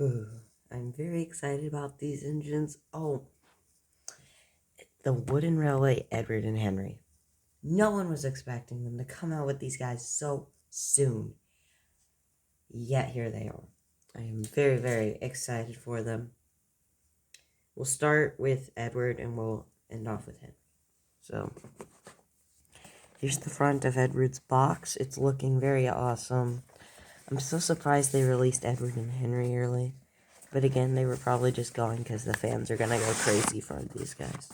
I'm very excited about these engines. Oh, the Wooden Railway Edward and Henry. No one was expecting them to come out with these guys so soon. Yet here they are. I am very, very excited for them. We'll start with Edward and we'll end off with Henry. So, here's the front of Edward's box. It's looking very awesome. I'm so surprised they released Edward and Henry early. But again, they were probably just going because the fans are going to go crazy for these guys.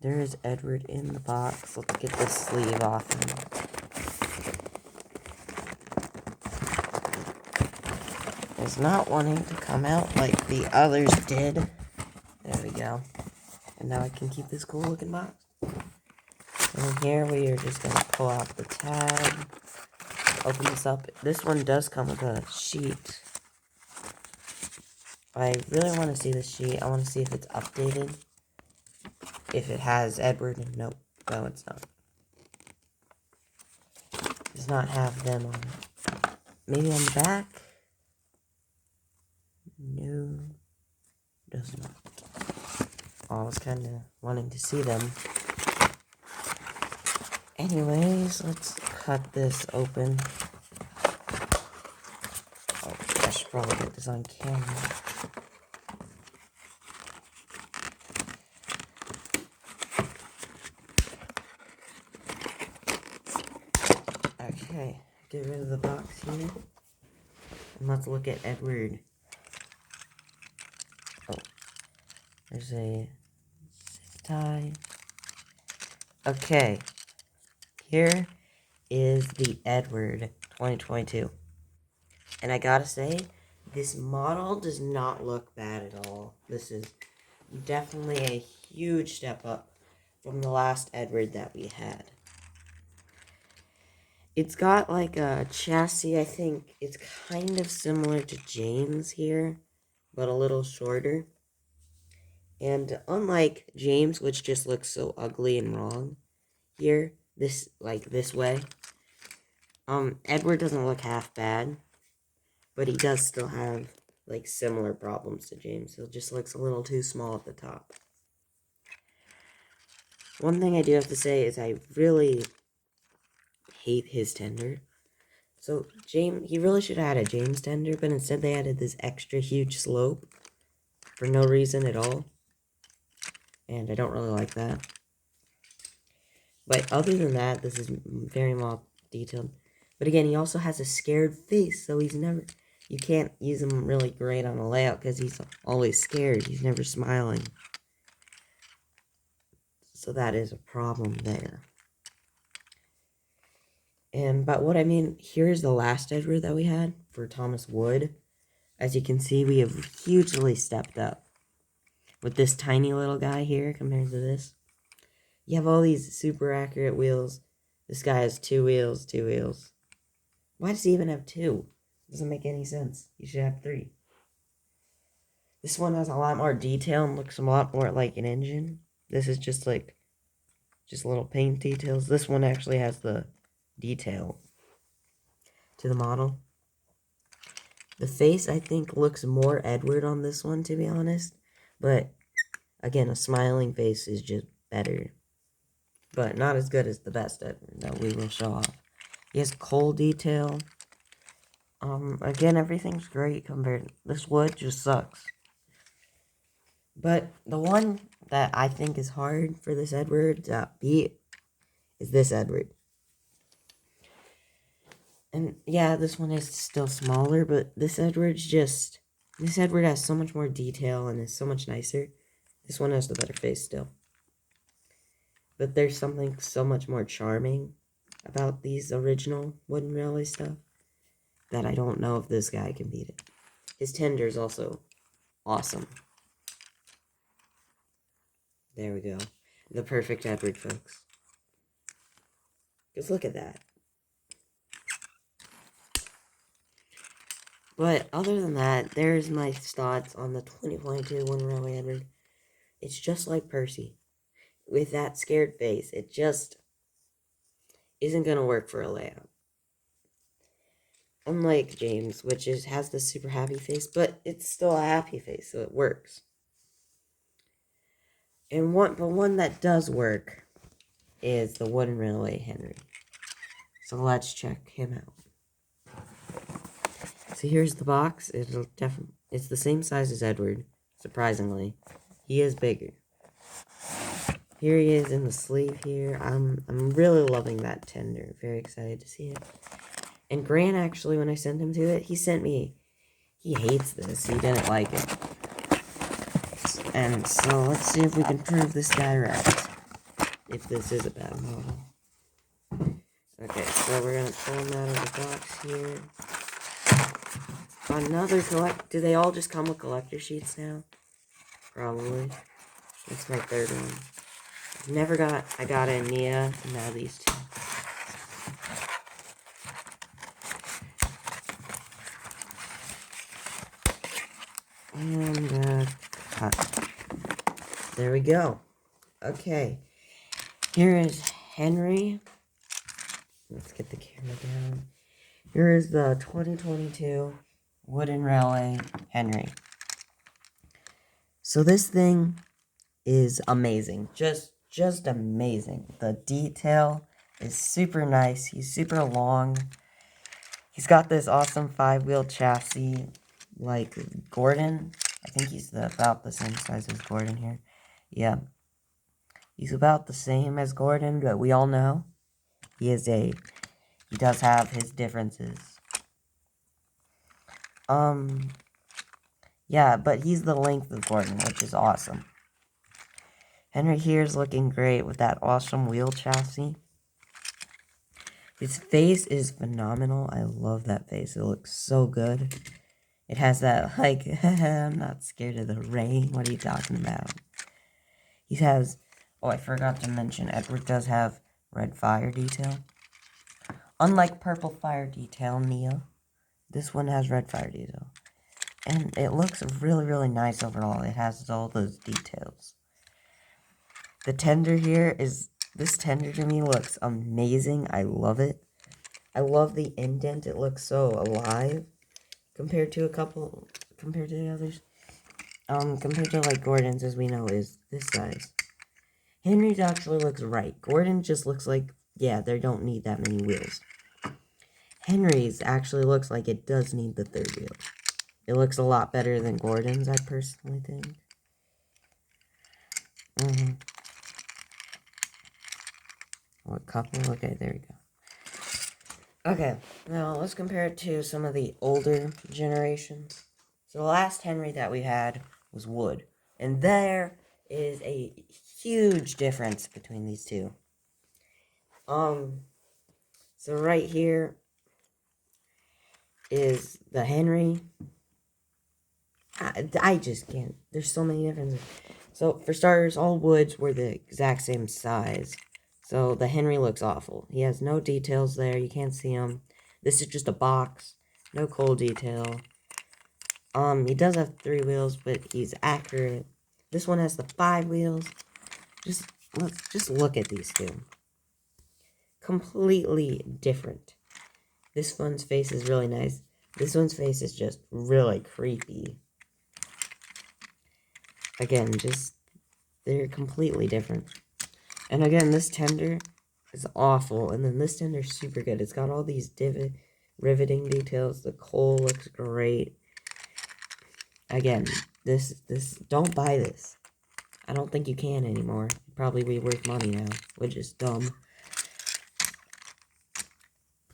There is Edward in the box. Let's get this sleeve off him. He's not wanting to come out like the others did. There we go. And now I can keep this cool looking box. And here we are just going to pull out the tag. Open this up. This one does come with a sheet. I really want to see the sheet. I want to see if it's updated. If it has Edward and nope. No, it's not. Does not have them on it. Maybe on the back? No. Does not. I was kind of wanting to see them. Anyways, let's cut this open. Oh, I should probably get this on camera. Okay, get rid of the box here. And let's look at Edward. Oh, there's a zip tie. Okay, here is the Edward 2022. And I gotta say, this model does not look bad at all. This is definitely a huge step up from the last Edward that we had. It's got like a chassis, I think it's kind of similar to James here, but a little shorter. And unlike James, which just looks so ugly and wrong here, this way, Edward doesn't look half bad, but he does still have like similar problems to James. So it just looks a little too small at the top. One thing I do have to say is I really hate his tender. So James, he really should have had a James tender, but instead they added this extra huge slope for no reason at all. And I don't really like that. But other than that, this is very well detailed. But again, he also has a scared face, so he's never... You can't use him really great on a layout because he's always scared. He's never smiling. So that is a problem there. But what I mean, here's the last Edward that we had for Thomas Wood. As you can see, we have hugely stepped up with this tiny little guy here compared to this. You have all these super accurate wheels. This guy has 2 wheels, 2 wheels. Why does he even have 2? Doesn't make any sense. You should have 3. This one has a lot more detail and looks a lot more like an engine. This is just little paint details. This one actually has the detail to the model. The face, I think, looks more Edward on this one, to be honest. But, again, a smiling face is just better. But not as good as the best Edward that we will show off. He has coal detail. Again, everything's great compared. This wood just sucks. But the one that I think is hard for this Edward to beat is this Edward. And yeah, this one is still smaller, but this Edward has so much more detail and is so much nicer. This one has the better face still. But there's something so much more charming about these original Wooden Railway stuff that I don't know if this guy can beat it. His tender is also awesome. There we go. The perfect Edward, folks. Just look at that. But other than that, there's my thoughts on the 2022 Wooden Railway Edward. It's just like Percy. With that scared face, it just isn't going to work for a layout. Unlike James, which has the super happy face, but it's still a happy face, so it works. And one that does work is the Wooden Railway Henry. So let's check him out. So here's the box. It's the same size as Edward, surprisingly. He is bigger. Here he is in the sleeve here. I'm really loving that tender. Very excited to see it. And Grant, actually, when I sent him to it, he hates this. He didn't like it. And so let's see if we can prove this guy right. If this is a bad model. Okay, so we're gonna pull him out of the box here. Another do they all just come with collector sheets now? Probably. That's my third one. I got a Nia, and now these two. And, cut. There we go. Okay. Here is Henry. Let's get the camera down. Here is the 2022 Wooden Railway Henry. So this thing is amazing. Just amazing. The detail is super nice. He's super long. He's got this awesome 5-wheel chassis like Gordon. I think he's about the same size as Gordon here. Yeah. He's about the same as Gordon, but we all know he does have his differences. Yeah, but he's the length of Gordon, which is awesome. Henry here is looking great with that awesome wheel chassis. His face is phenomenal. I love that face. It looks so good. It has that, like, I'm not scared of the rain. What are you talking about? He has, oh, I forgot to mention, Edward does have red fire detail. Unlike purple fire detail, Nia, this one has red fire detail. And it looks really, really nice overall. It has all those details. The tender here this tender to me looks amazing. I love it. I love the indent. It looks so alive compared to the others. Compared to like Gordon's, as we know, is this size. Henry's actually looks right. Gordon just looks like, yeah, they don't need that many wheels. Henry's actually looks like it does need the third wheel. It looks a lot better than Gordon's, I personally think. What couple? Okay, there we go. Okay, now let's compare it to some of the older generations. So the last Henry that we had was wood. And there is a huge difference between these two. So right here is the Henry. I just can't. There's so many differences. So for starters, all woods were the exact same size. So the Henry looks awful. He has no details there. You can't see him. This is just a box. No coal detail. He does have 3 wheels, but he's accurate. This one has the 5 wheels. Let's just look at these two. Completely different. This one's face is really nice. This one's face is just really creepy. Again, they're completely different. And again, this tender is awful, and then this tender is super good. It's got all these riveting details. The coal looks great. Again, don't buy this. I don't think you can anymore. It'd probably be worth money now, which is dumb.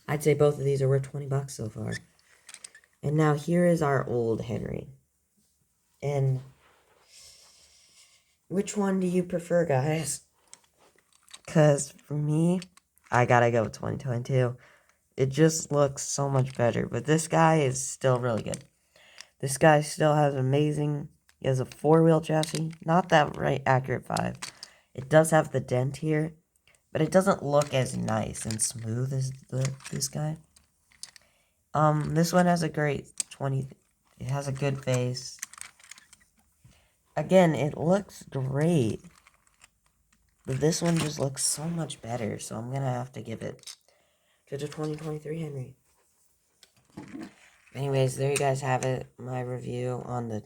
I'd say both of these are worth 20 bucks so far. And now here is our old Henry. And which one do you prefer, guys? Because for me, I gotta go with 2022. It just looks so much better. But this guy is still really good. This guy still has amazing. He has a 4-wheel chassis. Not that right accurate 5. It does have the dent here. But it doesn't look as nice and smooth as this guy. This one has a great 20. It has a good face. Again, it looks great. But this one just looks so much better. So I'm going to have to give it to the 2023 Henry. Anyways, there you guys have it. My review on the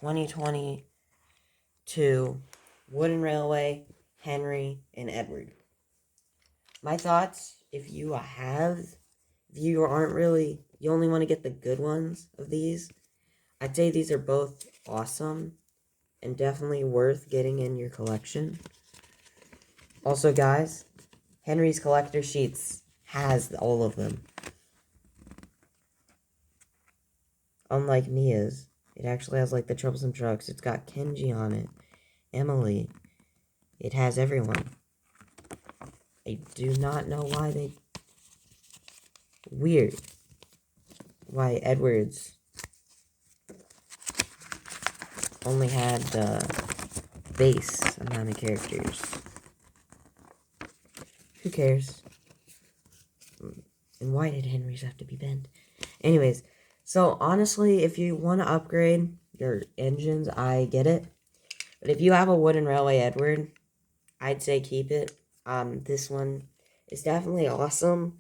2022 Wooden Railway, Henry, and Edward. My thoughts, if you aren't really, you only want to get the good ones of these, I'd say these are both awesome and definitely worth getting in your collection. Also, guys, Henry's Collector Sheets has all of them. Unlike Mia's, it actually has like the Troublesome Trucks. It's got Kenji on it, Emily. It has everyone. I do not know why they... Weird. Why Edwards only had the base amount of characters. Who cares? And why did Henry's have to be bent? Anyways, so honestly, if you want to upgrade your engines, I get it. But if you have a Wooden Railway Edward, I'd say keep it. This one is definitely awesome,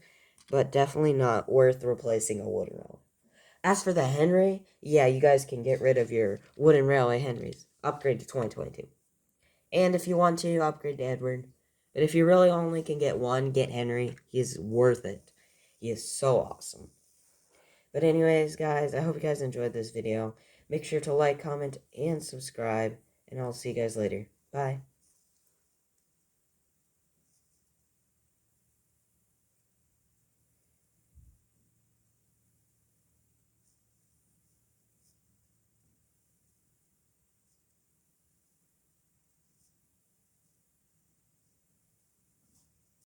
but definitely not worth replacing a Wooden Railway. As for the Henry, yeah, you guys can get rid of your Wooden Railway Henrys. Upgrade to 2022. And if you want to, upgrade to Edward. But if you really only can get one, get Henry. He's worth it. He is so awesome. But anyways, guys, I hope you guys enjoyed this video. Make sure to like, comment, and subscribe. And I'll see you guys later. Bye.